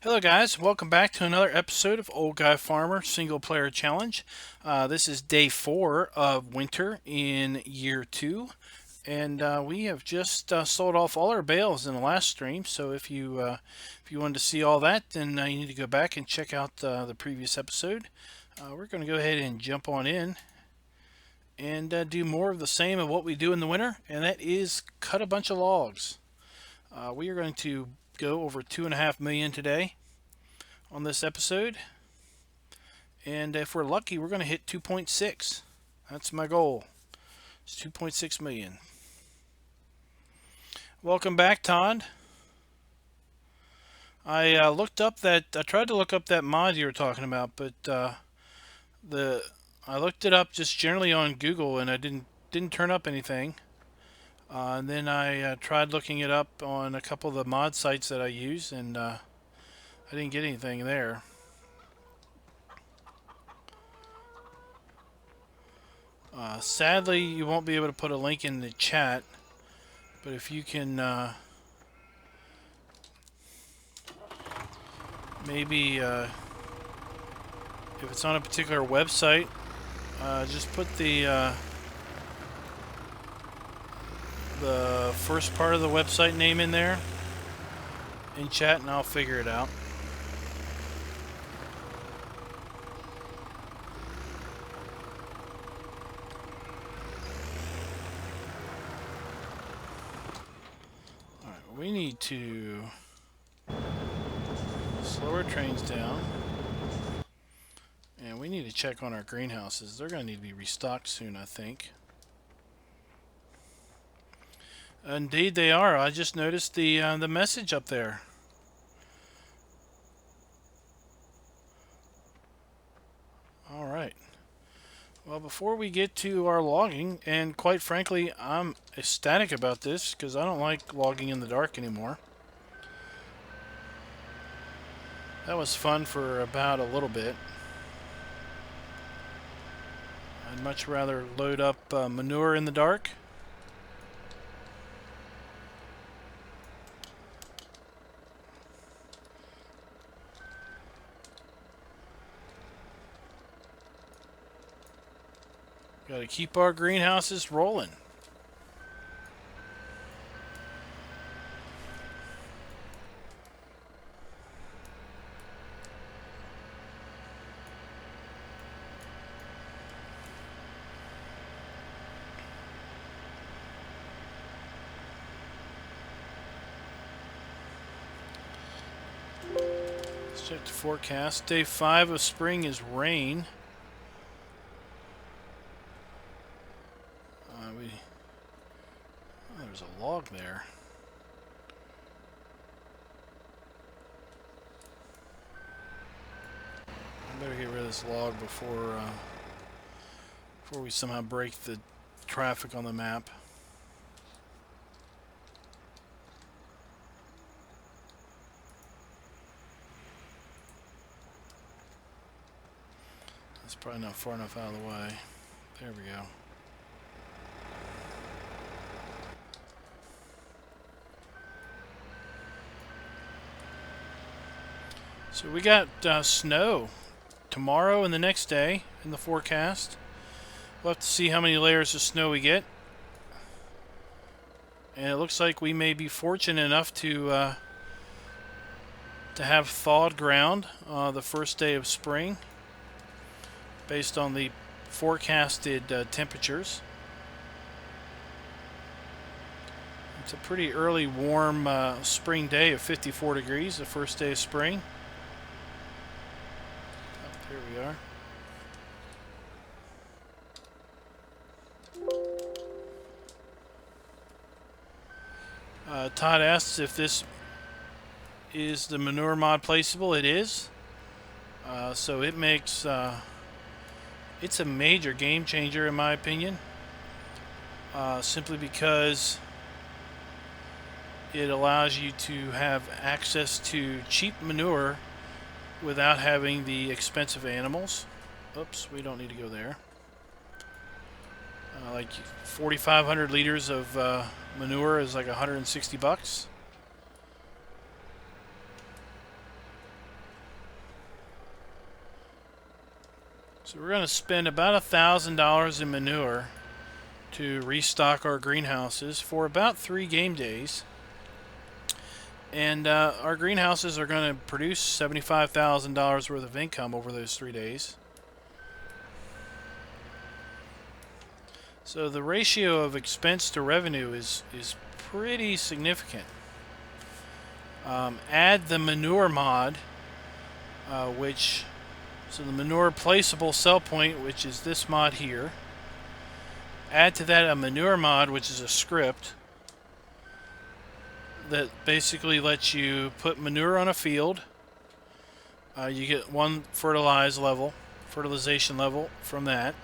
Hello guys, welcome back to another episode of Old Guy Farmer Single Player Challenge. This is day 4 of winter in year 2, and we have just sold off all our bales in the last stream. So if you wanted to see all that, then you need to go back and check out the previous episode. We're going to go ahead and jump on in and do more of the same of what we do in the winter, and that is cut a bunch of logs. We are going to go over 2.5 million today on this episode, and if we're lucky, we're going to hit 2.6. That's my goal. It's 2.6 million. Welcome back, Todd. I tried to look up that mod you were talking about, but I looked it up just generally on Google, and I didn't turn up anything. And then I tried looking it up on a couple of the mod sites that I use, and I didn't get anything there. Sadly, you won't be able to put a link in the chat, but if you can maybe if it's on a particular website, just put the first part of the website name in there in chat, and I'll figure it out. Alright, we need to slow our trains down, and we need to check on our greenhouses. They're going to need to be restocked soon, I think. Indeed they are. I just noticed the message up there. Alright. Well, before we get to our logging, and quite frankly, I'm ecstatic about this because I don't like logging in the dark anymore. That was fun for about a little bit. I'd much rather load up manure in the dark. Got to keep our greenhouses rolling. Let's check the forecast. Day 5 of spring is rain. There's a log there. I better get rid of this log before we somehow break the traffic on the map. That's probably not far enough out of the way. There we go. So we got snow tomorrow and the next day in the forecast. We'll have to see how many layers of snow we get. And it looks like we may be fortunate enough to have thawed ground the first day of spring based on the forecasted temperatures. It's a pretty early warm spring day of 54 degrees, the first day of spring. Here we are. Todd asks if this is the manure mod placeable. It is. So it makes it's a major game changer in my opinion. Simply because it allows you to have access to cheap manure without having the expensive animals. Oops, we don't need to go there. Like 4,500 liters of manure is like $160. So we're going to spend about $1,000 in manure to restock our greenhouses for about 3 game days. And our greenhouses are going to produce $75,000 worth of income over those 3 days. So the ratio of expense to revenue is pretty significant. Add the manure mod, so the manure placeable sell point, which is this mod here. Add to that a manure mod, which is a script that basically lets you put manure on a field. You get 1 fertilization level from that.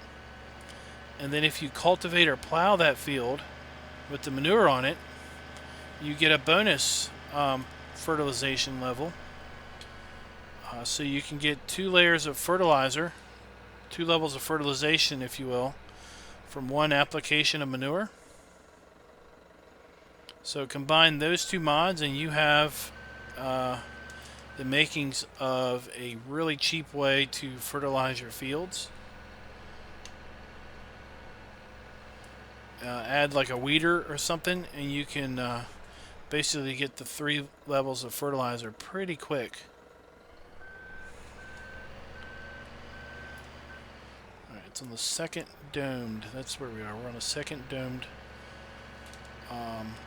And then if you cultivate or plow that field with the manure on it, you get a bonus fertilization level. So you can get 2 layers of fertilizer, 2 levels of fertilization, if you will, from 1 application of manure. So combine those 2 mods and you have the makings of a really cheap way to fertilize your fields. Add like a weeder or something and you can basically get the 3 levels of fertilizer pretty quick. Alright, it's on the second domed. That's where we are. We're on a second domed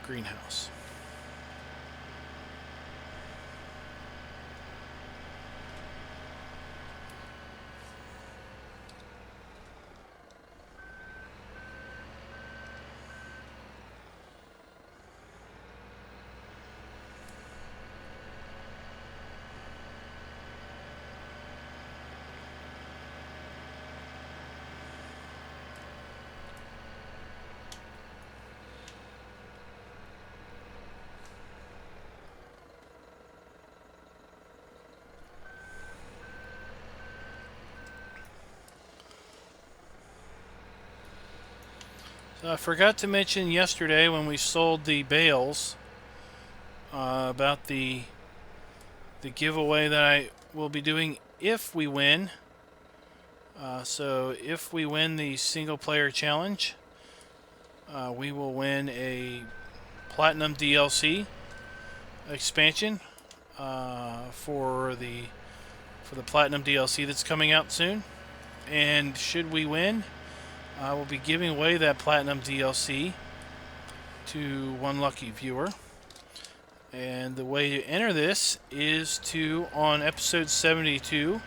greenhouse. So I forgot to mention yesterday when we sold the bales about the giveaway that I will be doing if we win. So if we win the single player challenge, we will win a Platinum DLC expansion for the Platinum DLC that's coming out soon. And should we win, I will be giving away that Platinum DLC to 1 lucky viewer. And the way to enter this is on episode 72,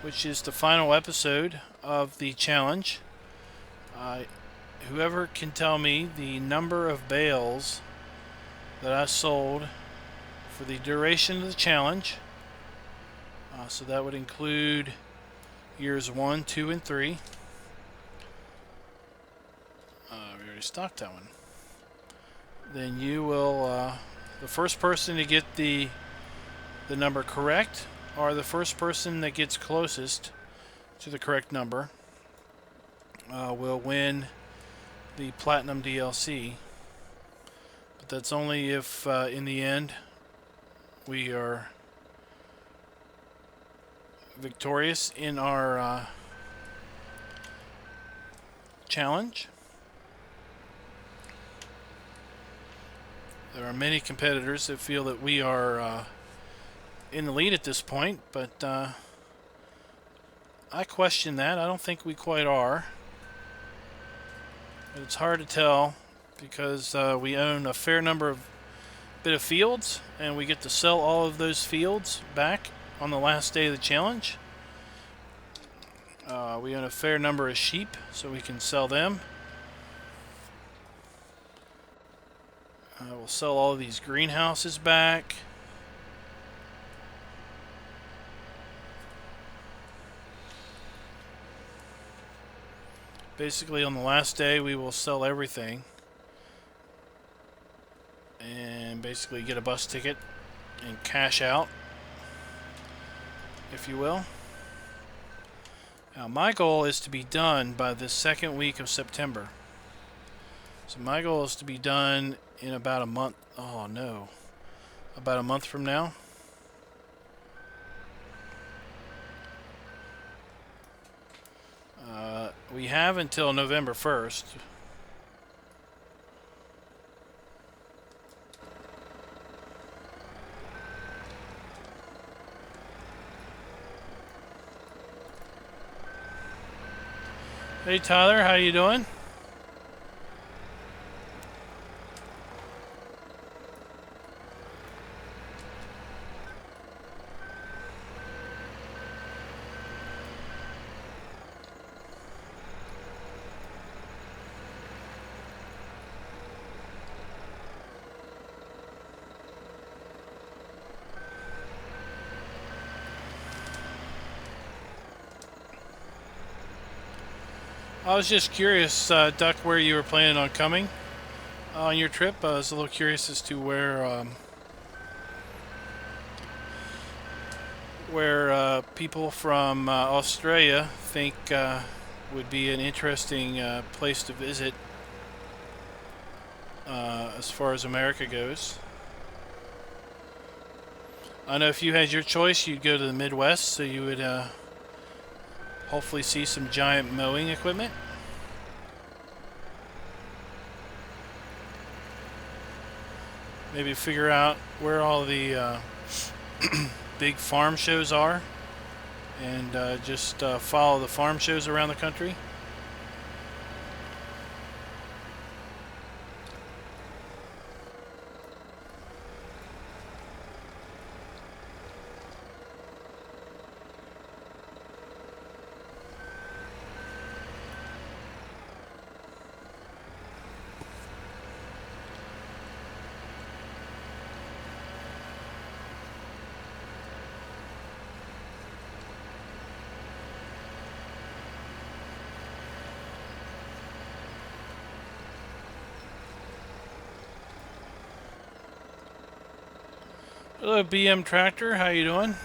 which is the final episode of the challenge. Whoever can tell me the number of bales that I sold for the duration of the challenge, so that would include years 1, 2, and 3. We already stocked that one. Then you will, the first person to get the number correct, or the first person that gets closest to the correct number, will win the Platinum DLC. But that's only if, in the end, we are victorious in our challenge. There are many competitors that feel that we are in the lead at this point, but I question that. I don't think we quite are. But it's hard to tell because we own a fair number of bit of fields, and we get to sell all of those fields back on the last day of the challenge. We own a fair number of sheep, so we can sell them. We'll sell all of these greenhouses back. Basically, on the last day, we will sell everything and basically get a bus ticket and cash out, if you will. Now, my goal is to be done by the 2nd week of September. So my goal is to be done in about a month. Oh no, about a month from now. We have until November 1st. Hey Tyler, how you doing? I was just curious, Duck, where you were planning on coming on your trip. I was a little curious as to where people from Australia think would be an interesting place to visit as far as America goes. I know if you had your choice, you'd go to the Midwest, so you would hopefully see some giant mowing equipment. Maybe figure out where all the big farm shows are and just follow the farm shows around the country. Hello, BM Tractor. How you doing?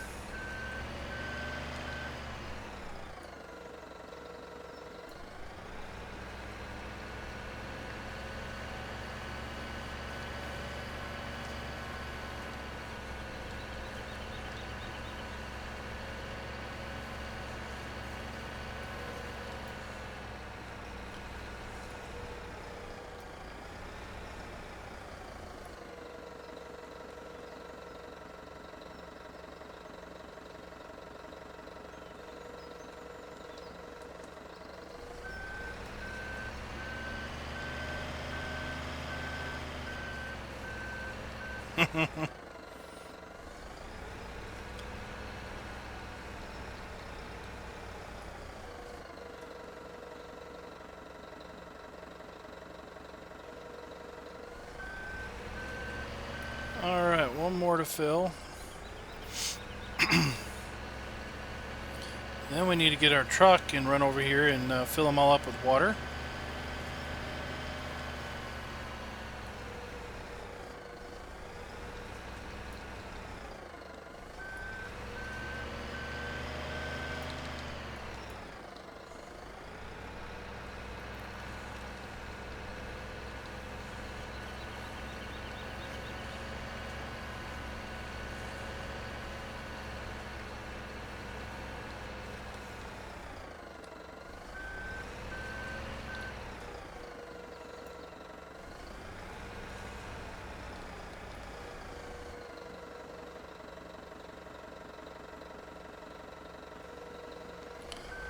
Alright, one more to fill. Then we need to get our truck and run over here and fill them all up with water.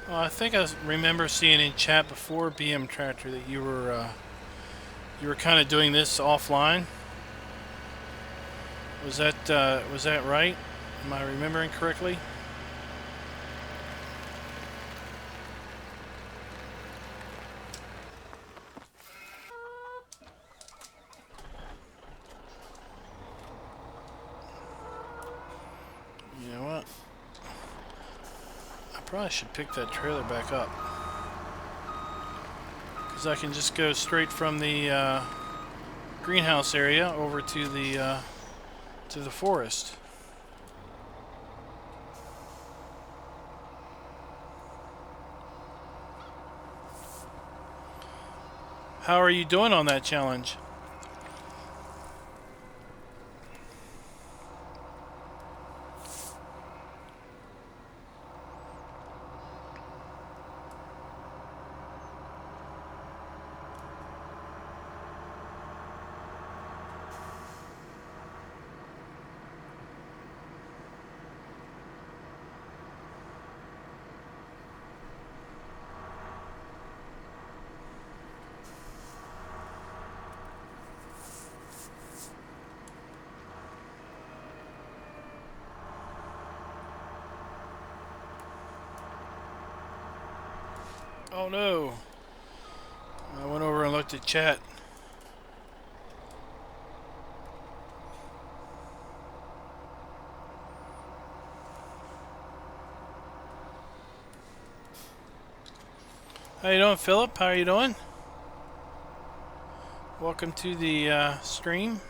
Well, I think I remember seeing in chat before, BM Tractor, that you were kind of doing this offline. Was that right? Am I remembering correctly? You know what? I probably should pick that trailer back up, because I can just go straight from the greenhouse area over to the forest. How are you doing on that challenge? Oh no. I went over and looked at chat. How you doing, Philip? How are you doing? Welcome to the stream.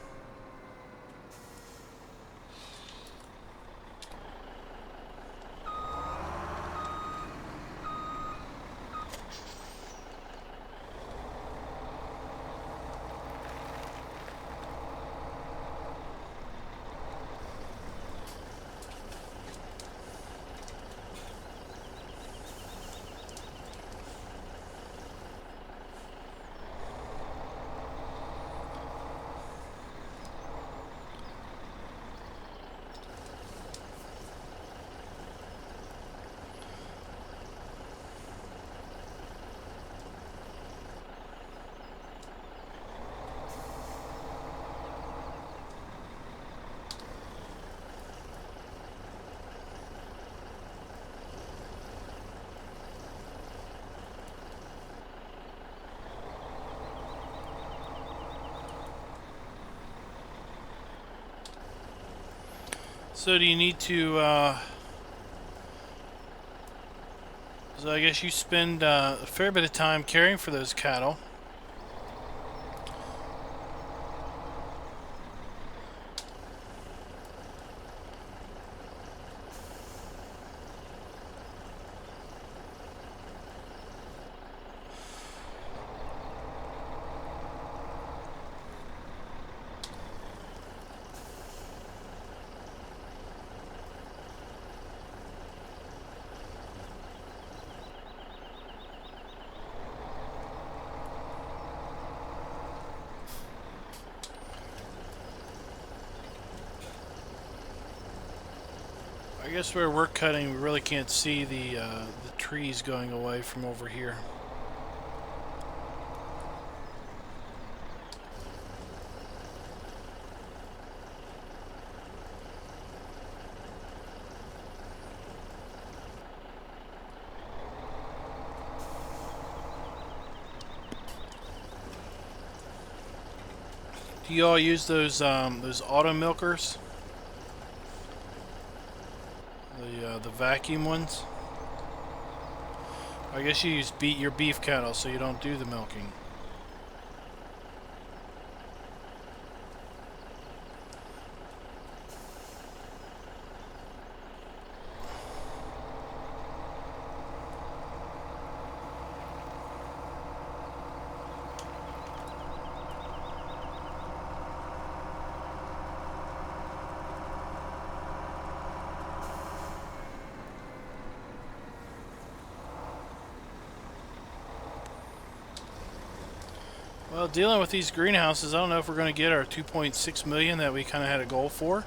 So do you need to, so I guess you spend a fair bit of time caring for those cattle. I guess where we're cutting, we really can't see the trees going away from over here. Do you all use those auto milkers? The vacuum ones? I guess you use your beef cattle, so you don't do the milking. Well, dealing with these greenhouses, I don't know if we're going to get our 2.6 million that we kind of had a goal for.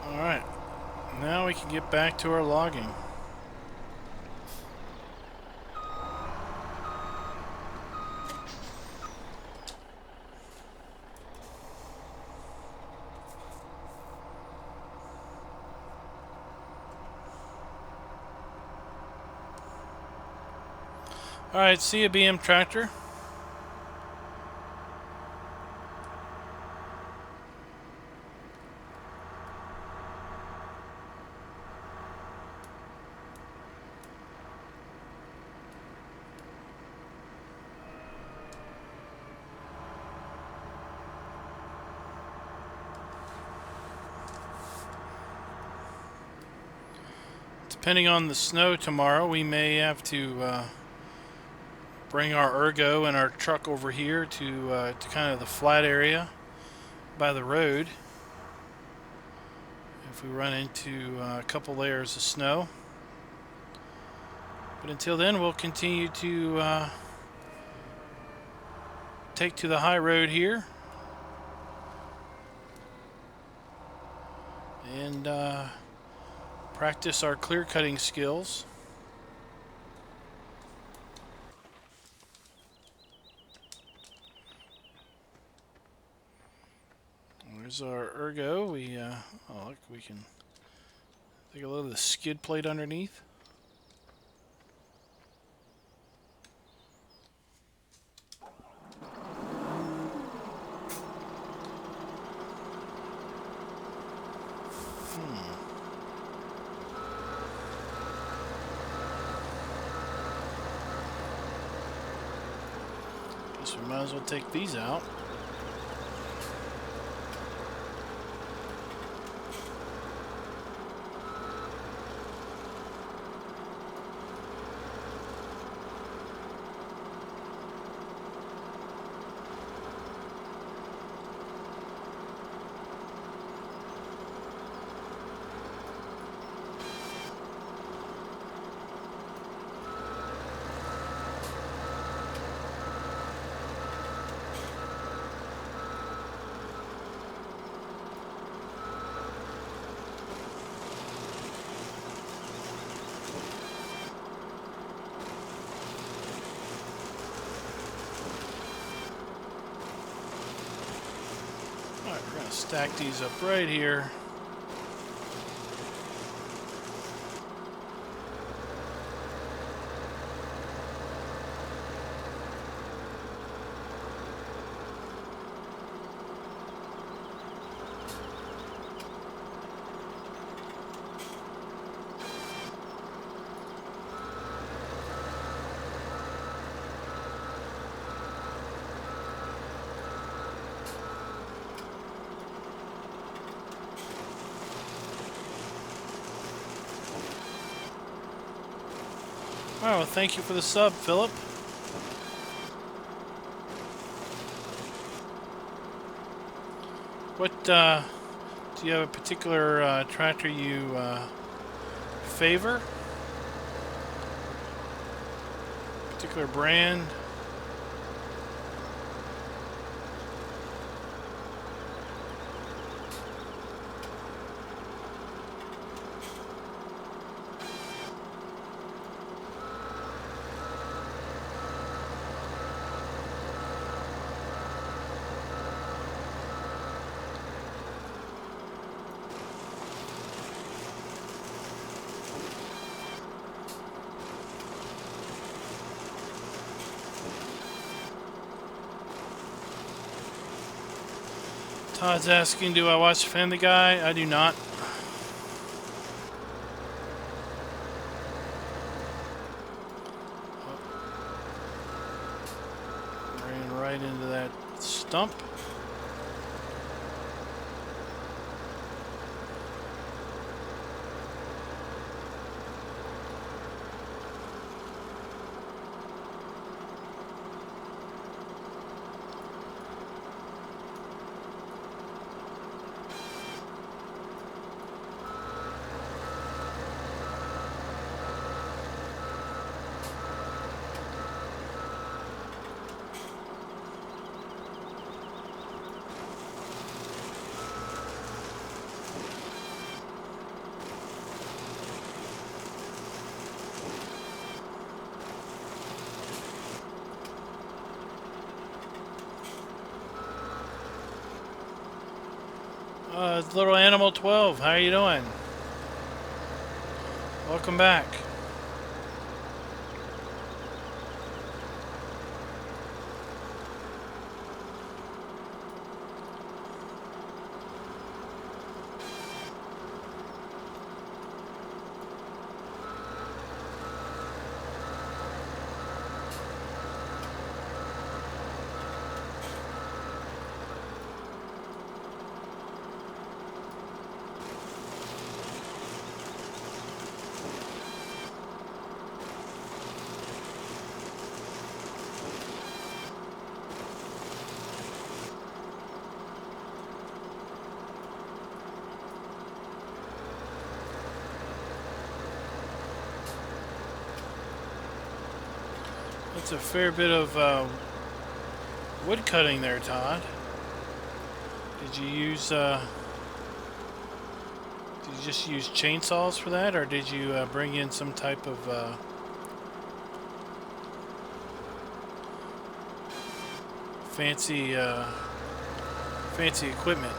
Alright, now we can get back to our logging. Alright, see you, BM Tractor. Depending on the snow tomorrow, we may have to bring our ergo and our truck over here to kind of the flat area by the road. if we run into a couple layers of snow. But until then, we'll continue to take to the high road here and practice our clear cutting skills. There's our ergo. Oh, look, we can take a look at the skid plate underneath. Guess we might as well take these out. Alright, we're going to stack these up right here. Alright, well, thank you for the sub, Philip. What, do you have a particular tractor you favor? Particular brand? Todd's asking, do I watch Family Guy? I do not. Ran right into that stump. Little Animal 12, how are you doing? Welcome back. That's a fair bit of wood cutting there, Todd. Did you just use chainsaws for that, or did you bring in some type of fancy equipment?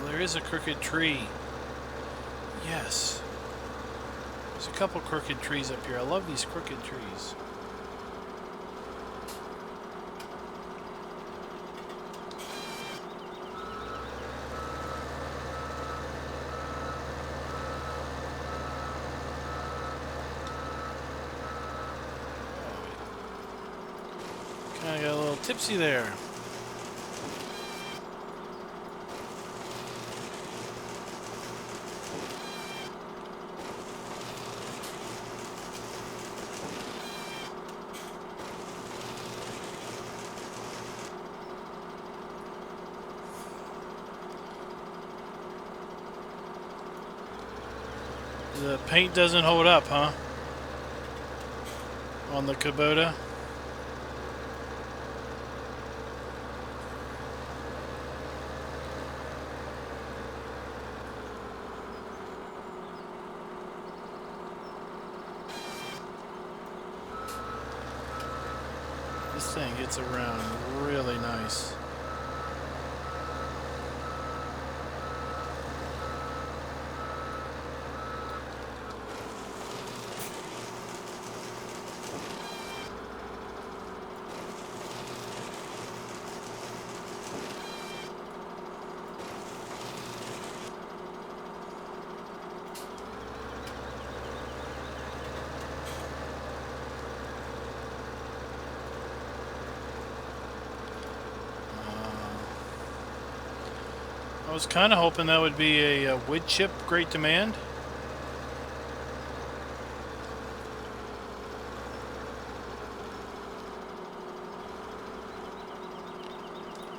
There is a crooked tree. Yes. There's a couple crooked trees up here. I love these crooked trees. Kind of got a little tipsy there. The paint doesn't hold up, huh? On the Kubota. This thing gets around really nice. I was kind of hoping that would be a wood chip great demand.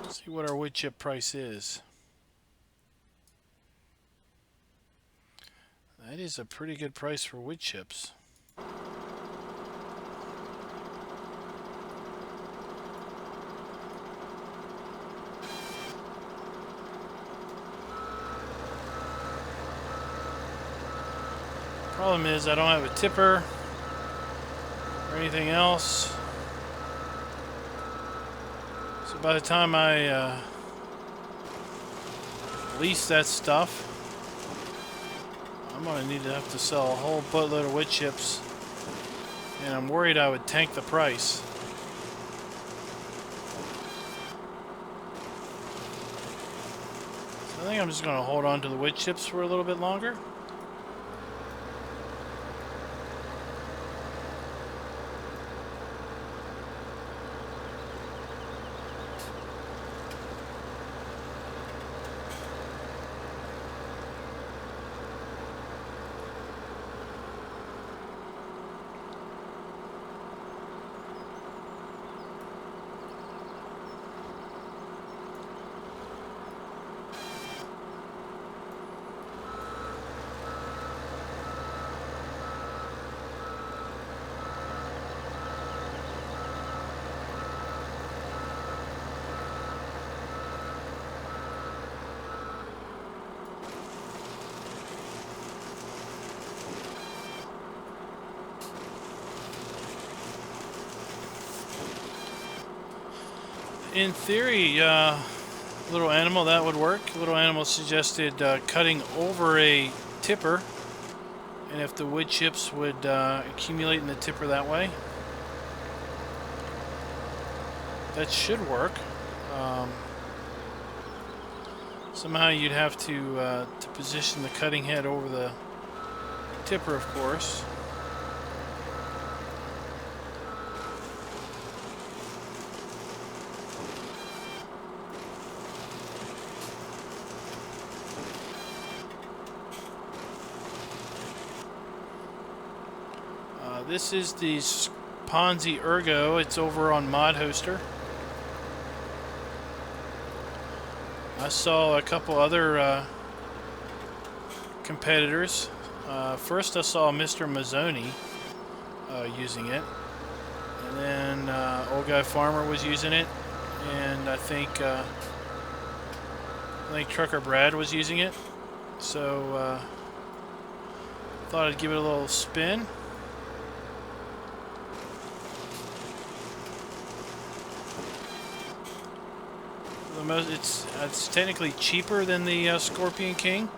Let's see what our wood chip price is. That is a pretty good price for wood chips. Problem is I don't have a tipper or anything else, so by the time I lease that stuff, I'm gonna need to have to sell a whole buttload of wood chips, and I'm worried I would tank the price. So I think I'm just gonna hold on to the wood chips for a little bit longer. In theory, little animal, that would work. Little animal suggested cutting over a tipper, and if the wood chips would accumulate in the tipper that way, that should work. Somehow you'd have to position the cutting head over the tipper, of course. This is the Ponzi Ergo. It's over on Mod Hoster. I saw a couple other competitors. First I saw Mr. Mazzoni using it. And then Old Guy Farmer was using it. And I think Trucker Brad was using it. So thought I'd give it a little spin. It's technically cheaper than the Scorpion King.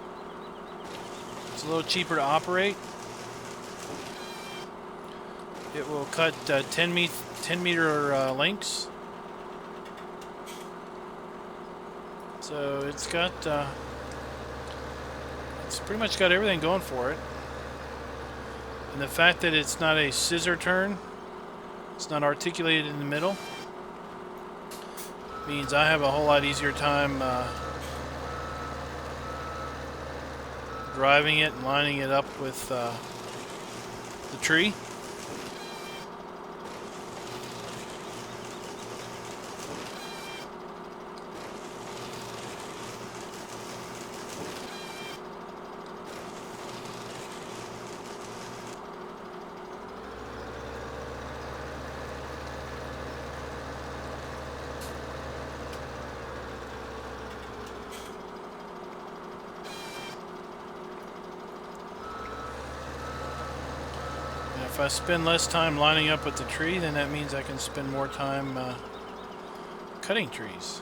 It's a little cheaper to operate. It will cut 10 meter lengths. So it's pretty much got everything going for it. And the fact that it's not a scissor turn, it's not articulated in the middle, means I have a whole lot easier time driving it and lining it up with the tree. If I spend less time lining up with the tree, then that means I can spend more time cutting trees.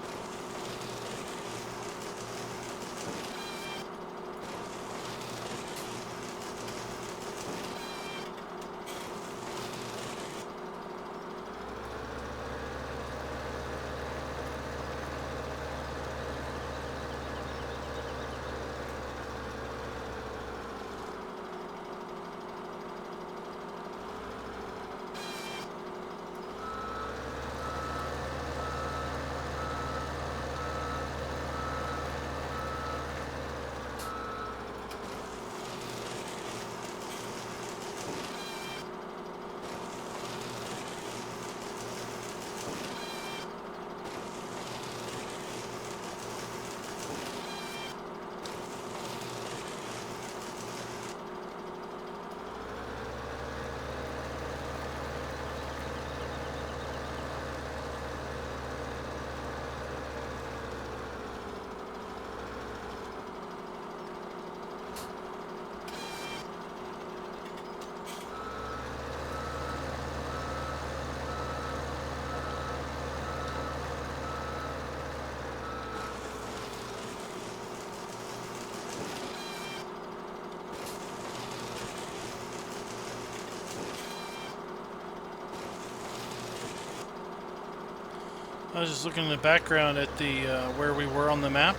I was just looking in the background at the where we were on the map.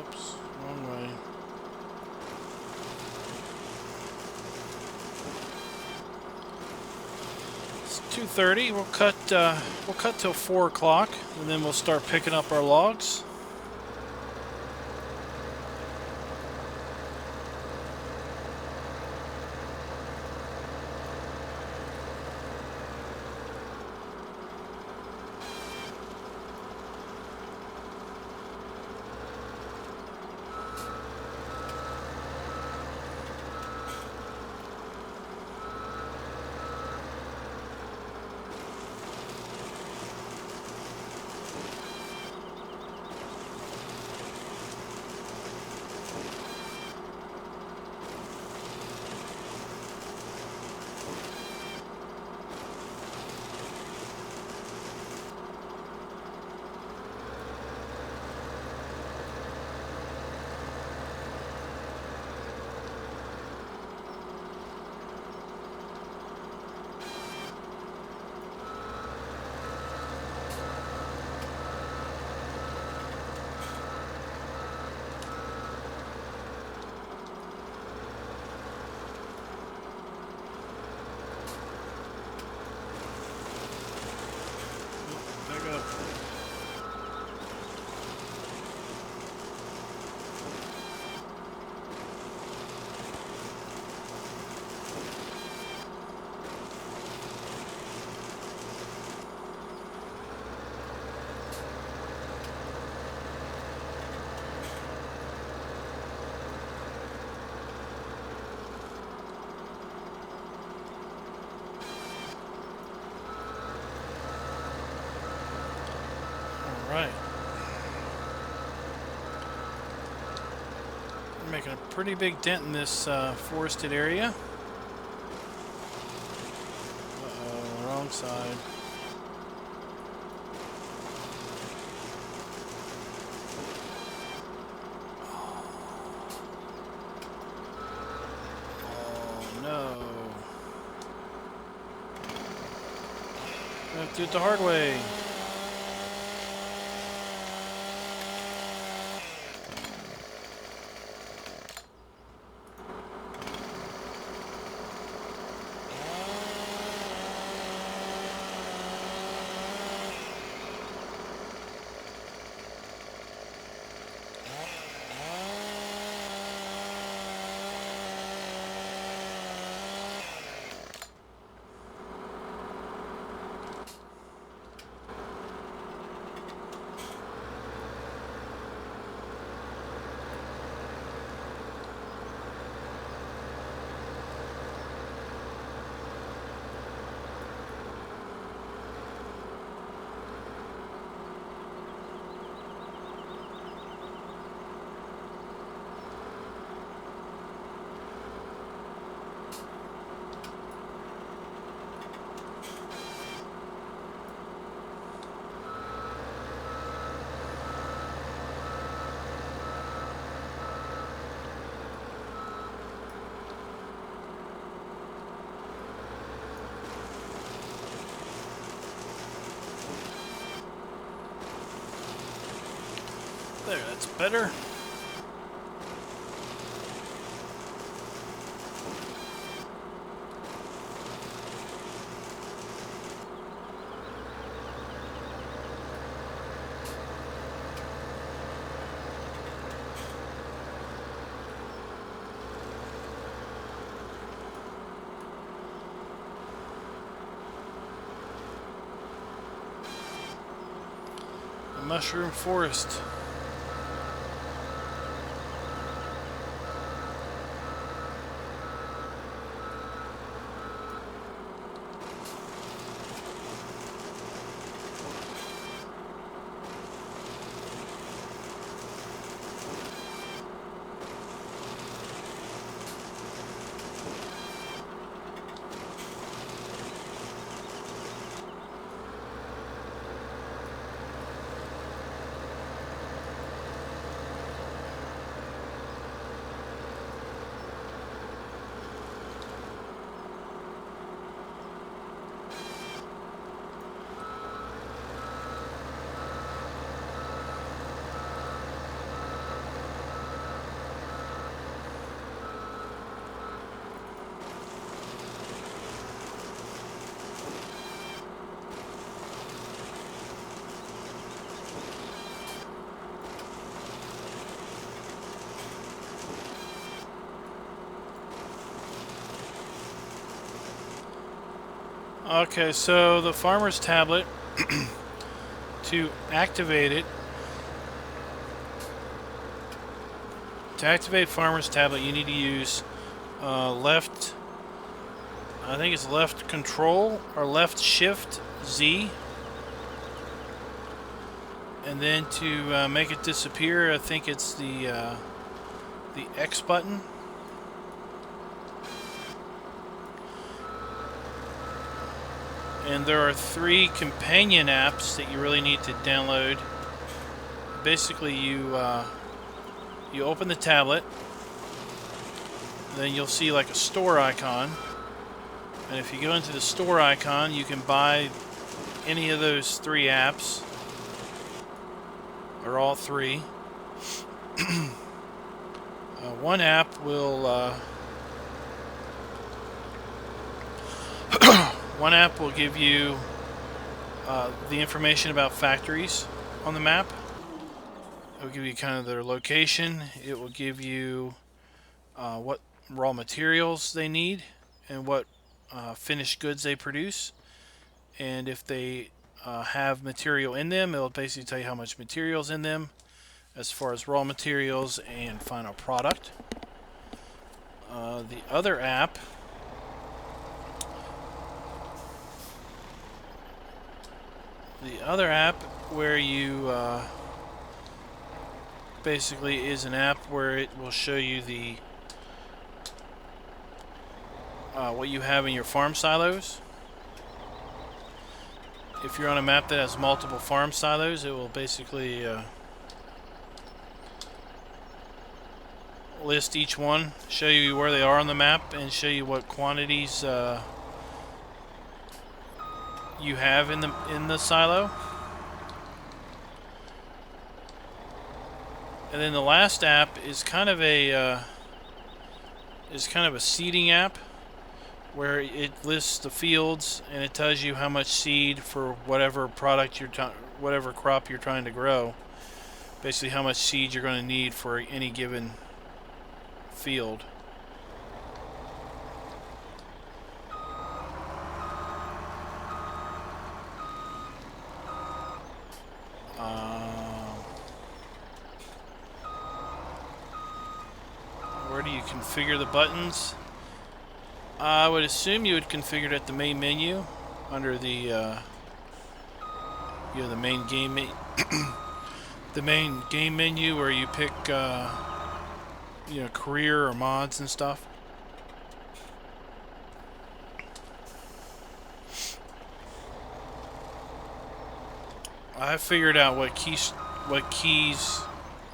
Oops, wrong way. It's 2:30. We'll cut till 4 o'clock, and then we'll start picking up our logs. Right. We're making a pretty big dent in this forested area. Uh-oh, wrong side. Oh no. We have to do it the hard way. There, that's better. The mushroom forest. Okay, so the farmer's tablet, to activate it, farmer's tablet, you need to use left, I think it's left control or left shift Z. And then to make it disappear, I think it's the X button. And there are 3 companion apps that you really need to download. Basically, you open the tablet, then you'll see like a store icon. And if you go into the store icon, you can buy any of those 3 apps, or all 3. One app will one app will give you the information about factories on the map. It will give you kind of their location. It will give you what raw materials they need and what finished goods they produce. And if they have material in them, it will basically tell you how much material is in them as far as raw materials and final product. The other app the other app where you basically is an app where it will show you the what you have in your farm silos. If you're on a map that has multiple farm silos, it will basically list each one, show you where they are on the map, and show you what quantities you have in the silo. And then the last app is kind of a seeding app, where it lists the fields and it tells you how much seed for whatever product whatever crop you're trying to grow. Basically, how much seed you're going to need for any given field. Where do you configure the buttons? I would assume you would configure it at the main menu under the the main game the main game menu, where you pick career or mods and stuff. I figured out what keys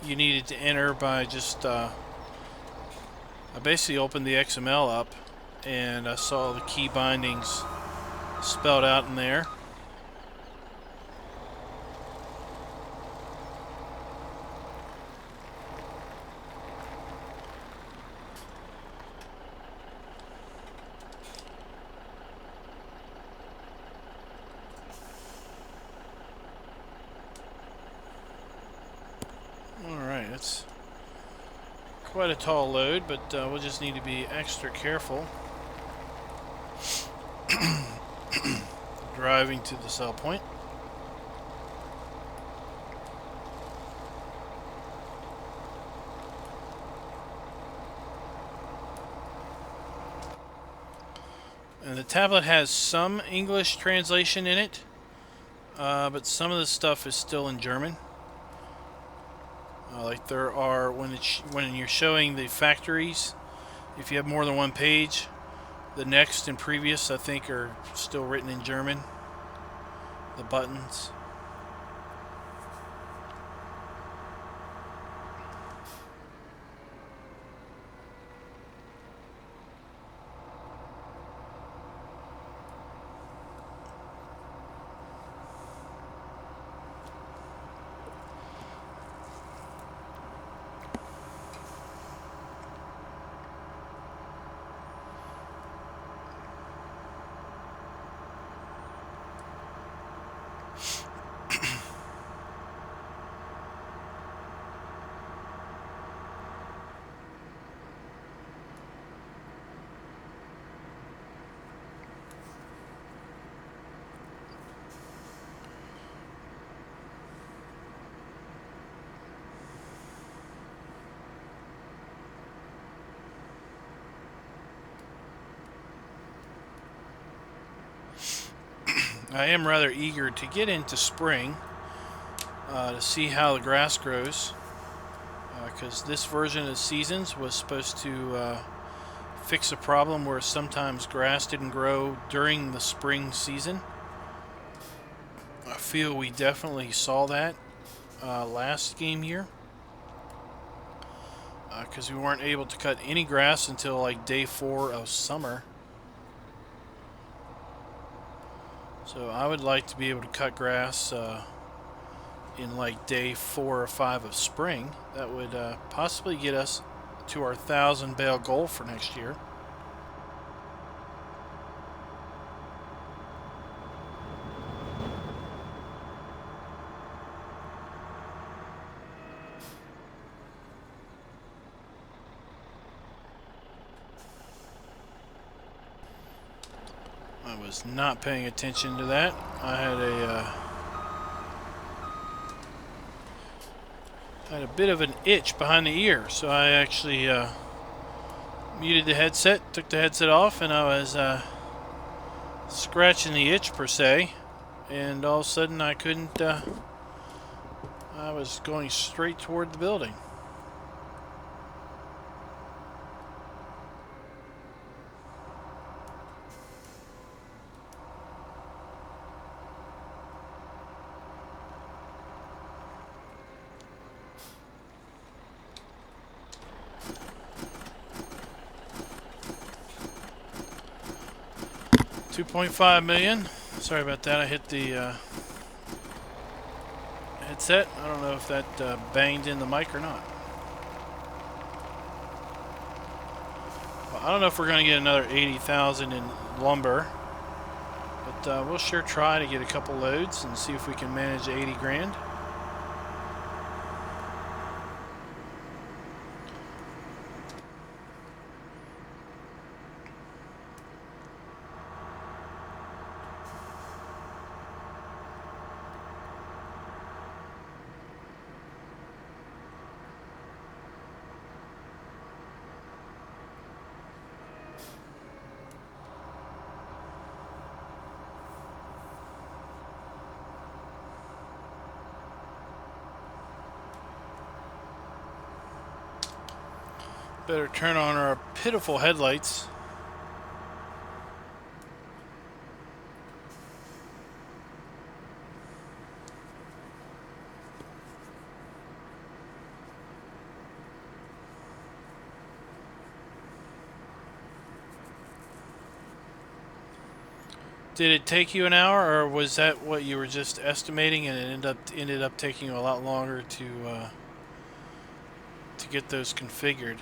you needed to enter by just I basically opened the XML up and I saw the key bindings spelled out in there. Alright, that's quite a tall load, but we'll just need to be extra careful driving to the sell point. And the tablet has some English translation in it, but some of the stuff is still in German. Like there are, when you're showing the factories, if you have more than one page, the next and previous, I think, are still written in German. The buttons. I am rather eager to get into spring to see how the grass grows, because this version of Seasons was supposed to fix a problem where sometimes grass didn't grow during the spring season. I feel we definitely saw that last game year, because we weren't able to cut any grass until like day 4 of summer. So I would like to be able to cut grass in like day 4 or 5 of spring. That would possibly get us to our 1,000 bale goal for next year. I was not paying attention to that. I had a bit of an itch behind the ear, so I actually muted the headset, took the headset off, and I was scratching the itch per se, and all of a sudden I couldn't, I was going straight toward the building. $2.5 million. Sorry about that. I hit the headset. I don't know if that banged in the mic or not. Well, I don't know if we're going to get another 80,000 in lumber, but we'll sure try to get a couple loads and see if we can manage 80 grand. Better turn on our pitiful headlights. Did it take you an hour, or was that what you were just estimating, and it ended up taking you a lot longer to get those configured?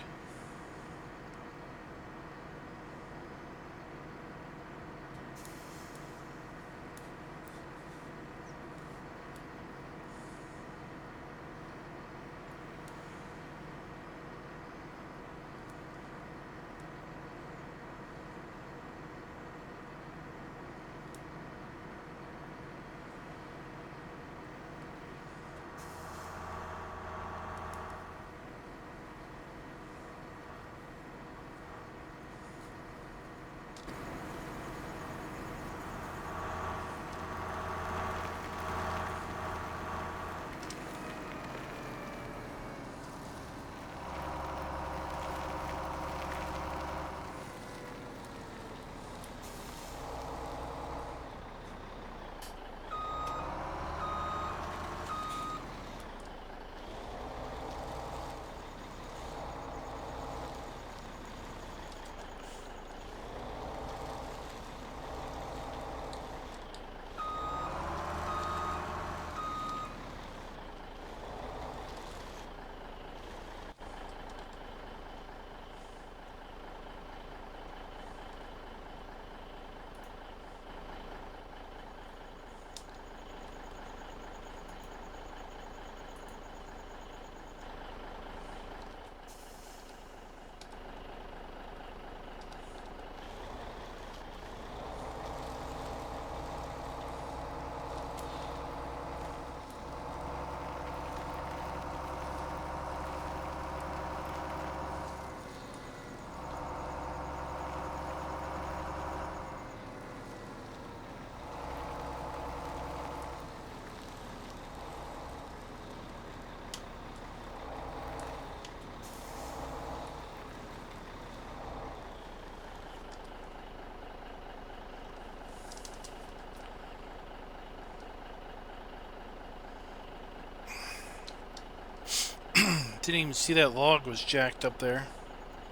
Didn't even see that log was jacked up there.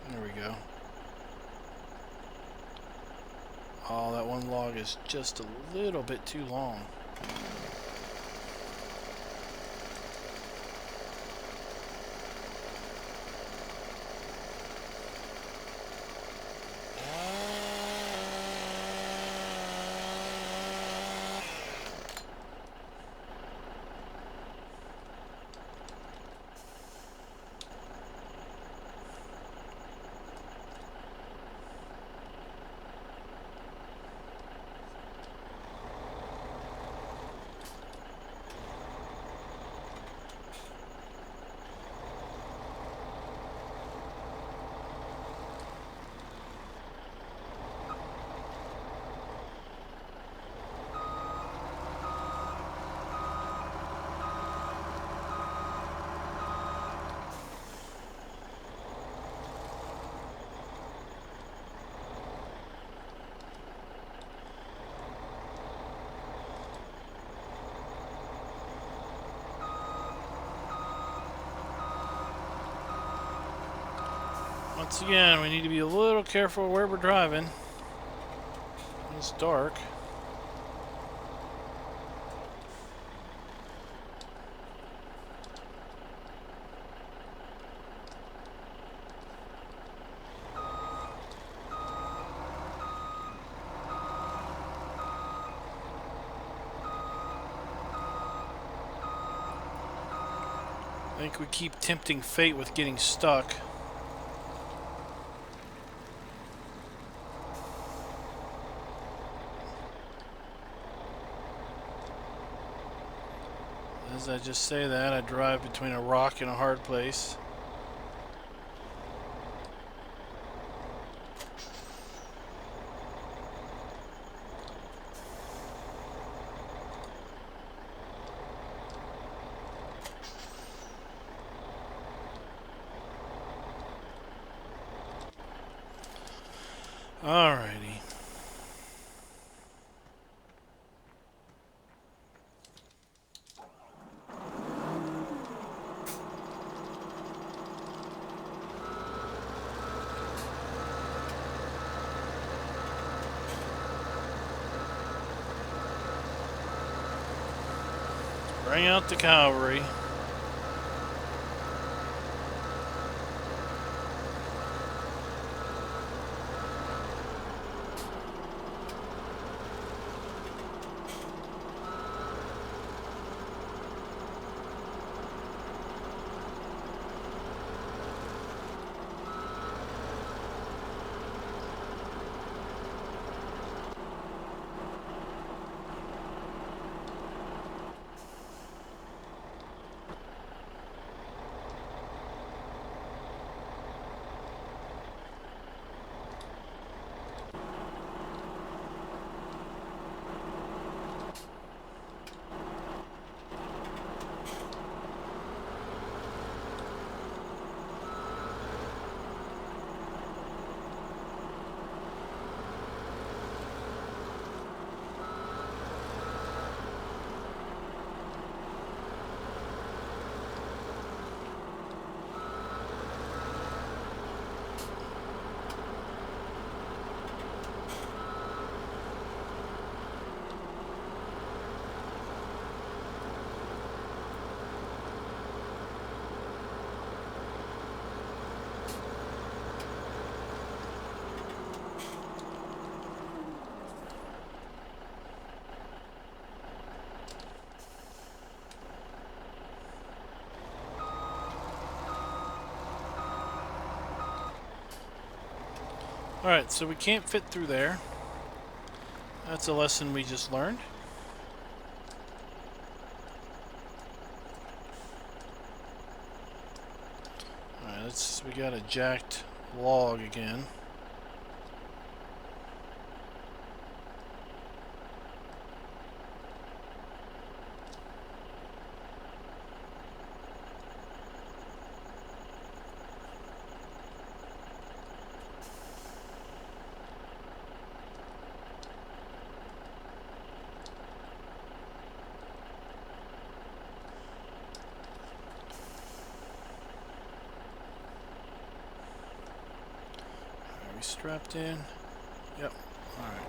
There we go. Oh, that one log is just a little bit too long. Once again, we need to be a little careful where we're driving. It's dark. I think we keep tempting fate with getting stuck. As I just say that, I drive between a rock and a hard place. Alrighty. Bring out the cavalry. Alright, so we can't fit through there. That's a lesson we just learned. Alright, we got a jacked log again. Are we strapped in? Yep. Alright.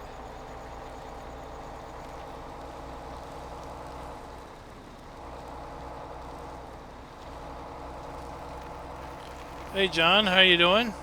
Hey John, how you doing?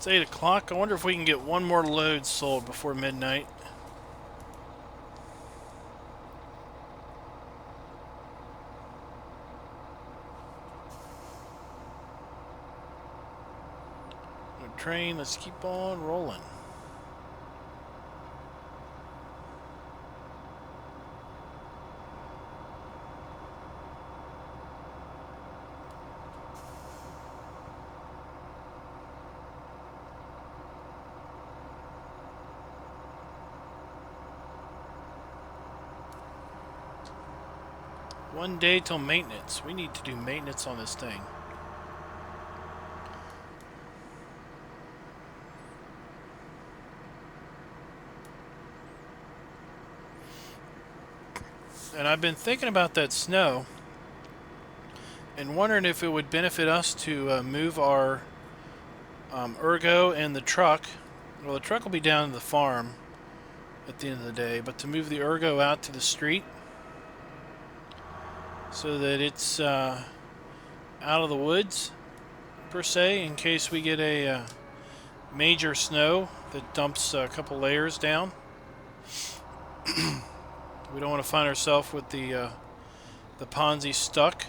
It's 8 o'clock. I wonder if we can get one more load sold before midnight. No train. Let's keep on rolling. One day till maintenance. We need to do maintenance on this thing. And I've been thinking about that snow and wondering if it would benefit us to move our ergo and the truck. Well, the truck will be down in the farm at the end of the day, but to move the ergo out to the street so that it's out of the woods, per se, in case we get a major snow that dumps a couple layers down. We don't want to find ourselves with the Ponzi stuck.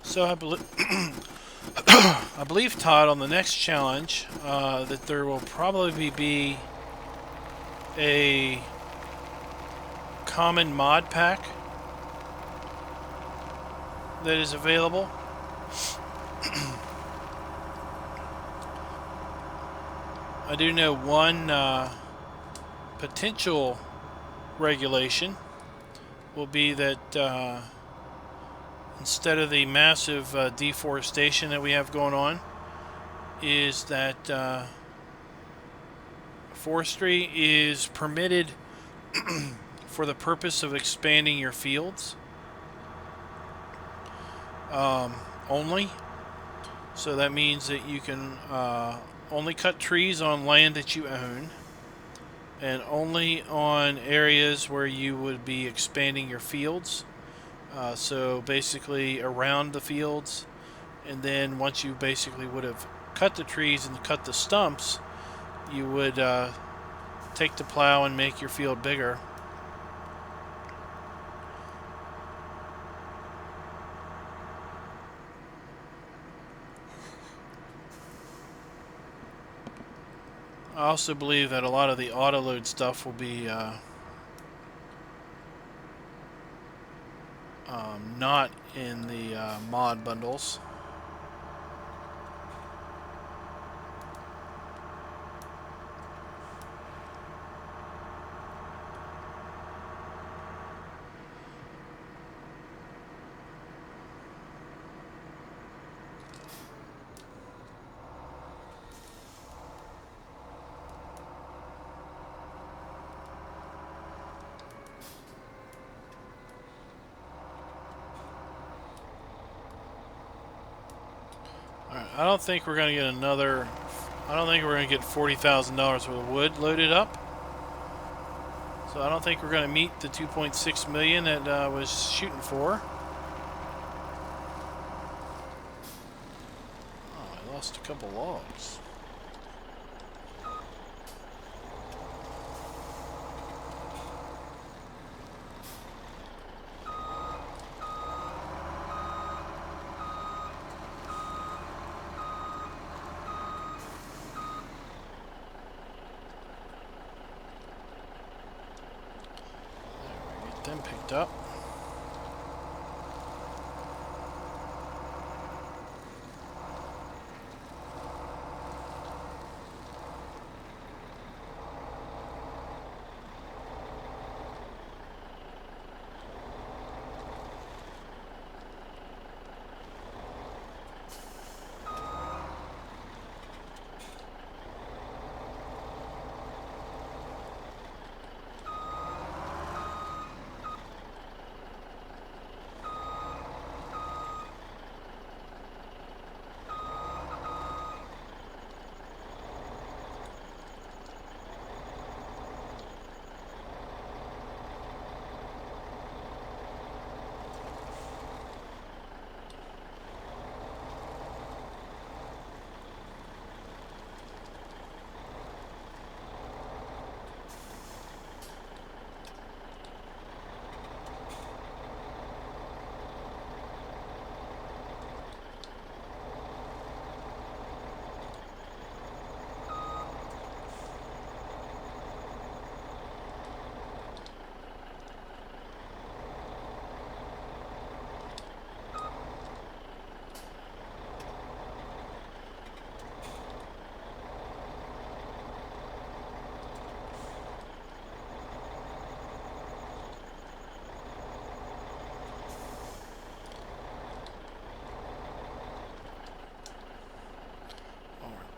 So I believe, Todd, on the next challenge, that there will probably be a common mod pack that is available. I do know one potential regulation will be that instead of the massive deforestation that we have going on, is that forestry is permitted for the purpose of expanding your fields only. So that means that you can only cut trees on land that you own, and only on areas where you would be expanding your fields. So basically around the fields, and then once you basically would have cut the trees and cut the stumps, you would take the plow and make your field bigger. I also believe that a lot of the auto-load stuff will be not in the mod bundles. I don't think we're going to get another. I don't think we're going to get $40,000 worth of wood loaded up. So I don't think we're going to meet the 2.6 million that I was shooting for. Oh, I lost a couple logs. Them picked up.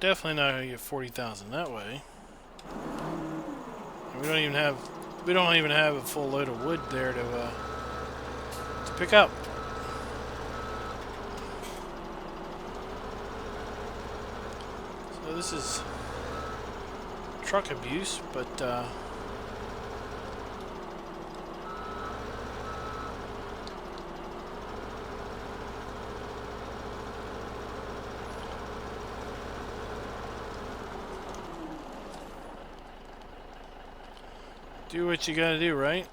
definitely not gonna get 40,000 that way. And we don't even have a full load of wood there to pick up. So this is truck abuse, but do what you gotta do, right?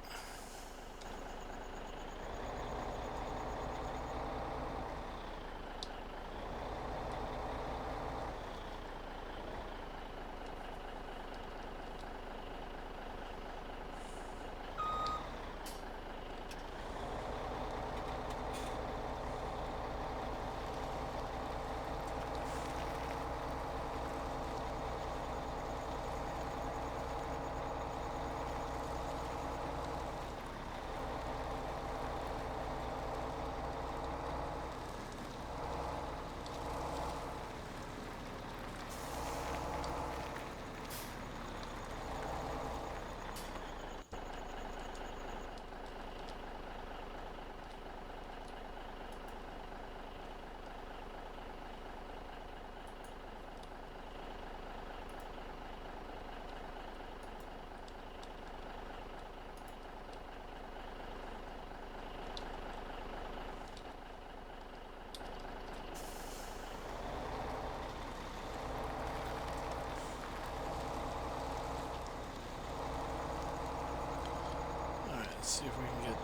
Let's see if we can get...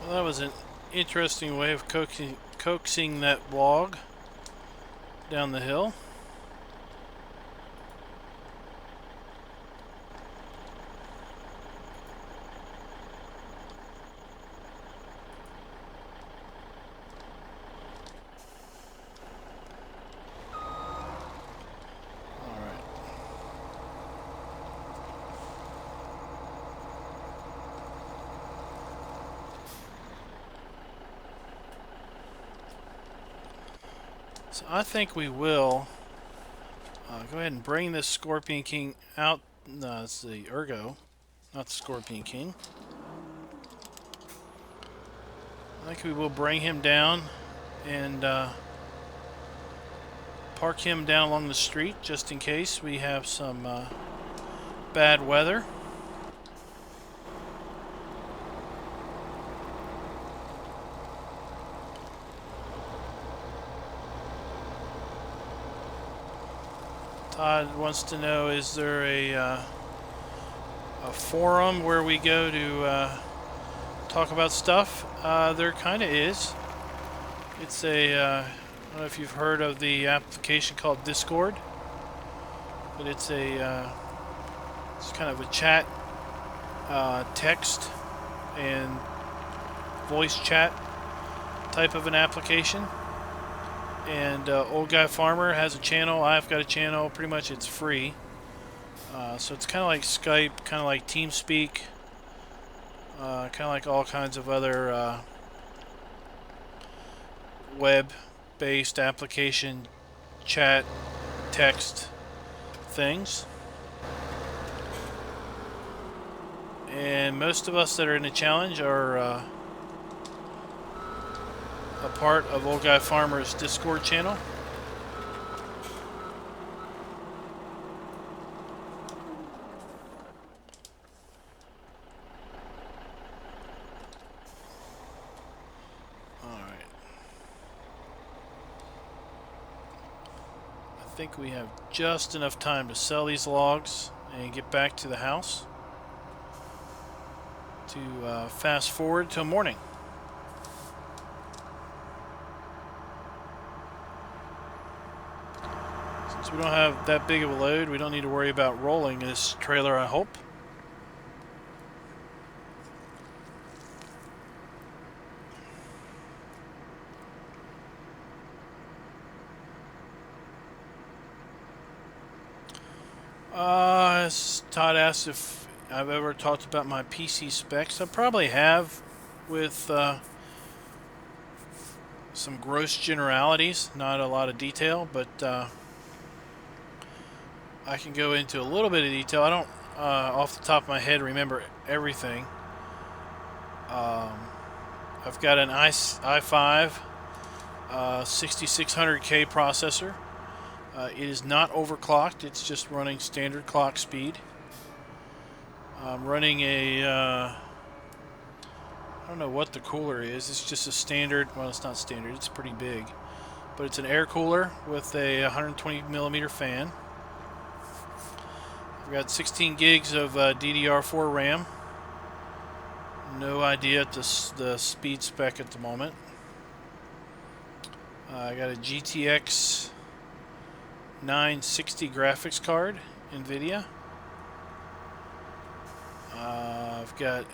Well, that was an interesting way of coaxing that log down the hill. So I think we will go ahead and bring this Scorpion King out. No, it's the Ergo, not the Scorpion King. I think we will bring him down and park him down along the street just in case we have some bad weather. Todd wants to know, is there a forum where we go to talk about stuff? There kind of is. It's a, I don't know if you've heard of the application called Discord, but it's a, it's kind of a chat, text and voice chat type of an application. And Old Guy Farmer has a channel. I've got a channel. Pretty much it's free. So it's kind of like Skype, kind of like TeamSpeak, kind of like all kinds of other web-based application chat text things. And most of us that are in the challenge are a part of Old Guy Farmer's Discord channel. think we have just enough time to sell these logs and get back to the house to fast forward till morning. Since we don't have that big of a load, we don't need to worry about rolling this trailer, I hope. Todd asked if I've ever talked about my PC specs. I probably have, with some gross generalities, not a lot of detail, but I can go into a little bit of detail. I don't, off the top of my head, remember everything. I've got an i5 6600K processor. It is not overclocked, it's just running standard clock speed. I'm running a, I don't know what the cooler is, it's just a standard, well, it's not standard, it's pretty big, but it's an air cooler with a 120 millimeter fan. I've got 16 gigs of DDR4 RAM. No idea the speed spec at the moment. I got a GTX 960 graphics card, NVIDIA. I've got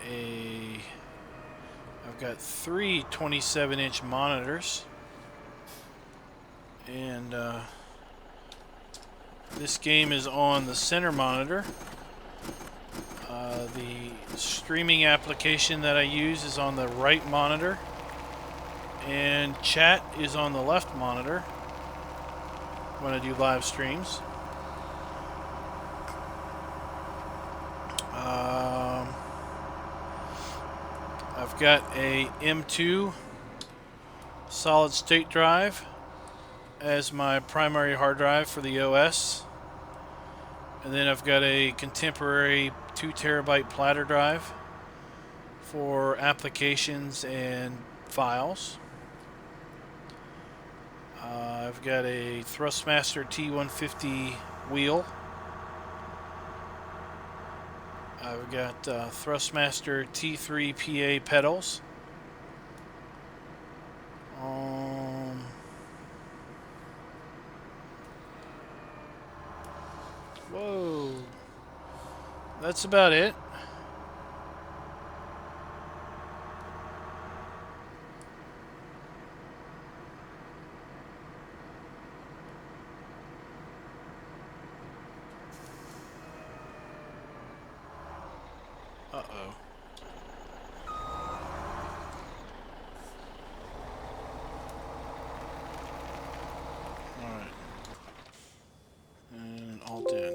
three 27-inch monitors, and this game is on the center monitor. The streaming application that I use is on the right monitor, and chat is on the left monitor when I do live streams. I've got a M2 solid state drive as my primary hard drive for the OS, and then I've got a contemporary 2 terabyte platter drive for applications and files. I've got a Thrustmaster T150 wheel. I've got Thrustmaster T3 PA pedals. Whoa. That's about it. Uh-oh. Alright. And alt in.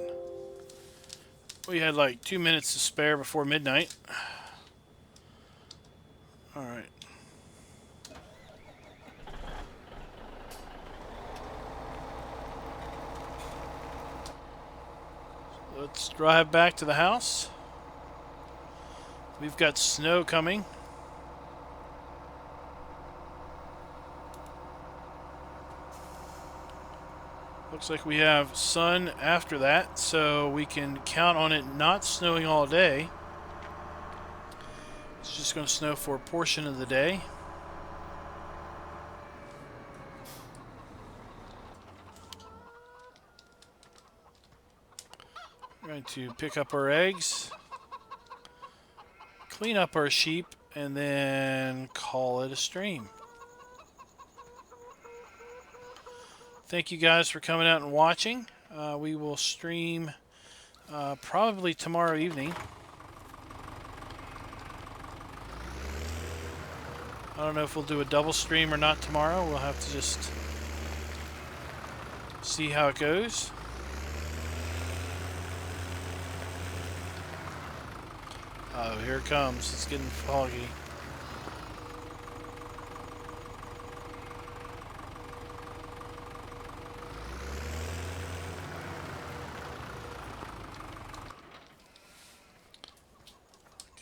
We had like 2 minutes to spare before midnight. Alright. Let's drive back to the house. We've got snow coming. Looks like we have sun after that, so we can count on it not snowing all day. It's just going to snow for a portion of the day. We're going to pick up our eggs, clean up our sheep, and then call it a stream. Thank you guys for coming out and watching. We will stream probably tomorrow evening. I don't know if we'll do a double stream or not tomorrow. We'll have to just see how it goes. Oh, here it comes. It's getting foggy.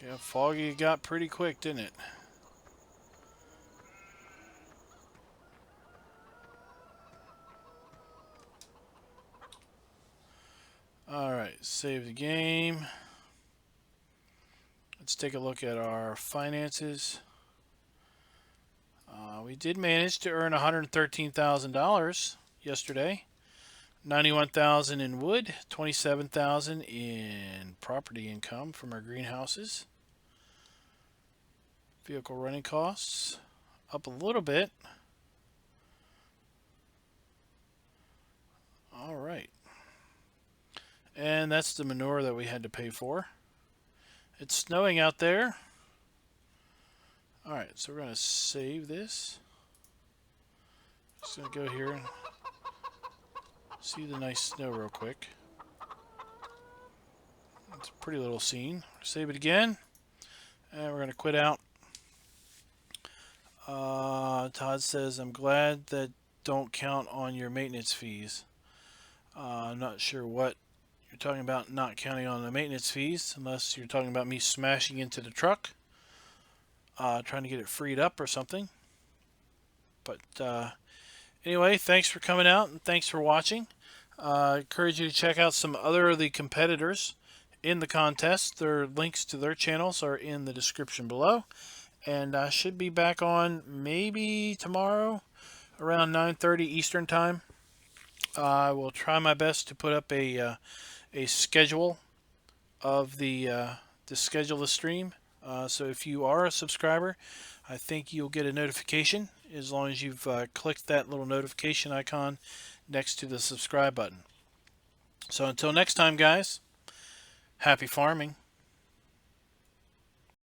Okay, foggy got pretty quick, didn't it? Alright, save the game. Let's take a look at our finances. We did manage to earn $113,000 yesterday. 91,000 in wood, 27,000 in property income from our greenhouses. Vehicle running costs up a little bit. All right. And that's the manure that we had to pay for. It's snowing out there. All right, so we're going to save this. Just going to go here and see the nice snow real quick. It's a pretty little scene. Save it again. And we're going to quit out. Todd says, I'm glad that don't count on your maintenance fees. I'm not sure what you're talking about, not counting on the maintenance fees, unless you're talking about me smashing into the truck, trying to get it freed up or something. But anyway, thanks for coming out and thanks for watching. I encourage you to check out some other of the competitors in the contest. Their links to their channels are in the description below. And I should be back on maybe tomorrow around 9:30 Eastern time. I will try my best to put up a schedule of the schedule of stream. So if you are a subscriber, I think you'll get a notification as long as you've clicked that little notification icon next to the subscribe button. So until next time, guys, happy farming.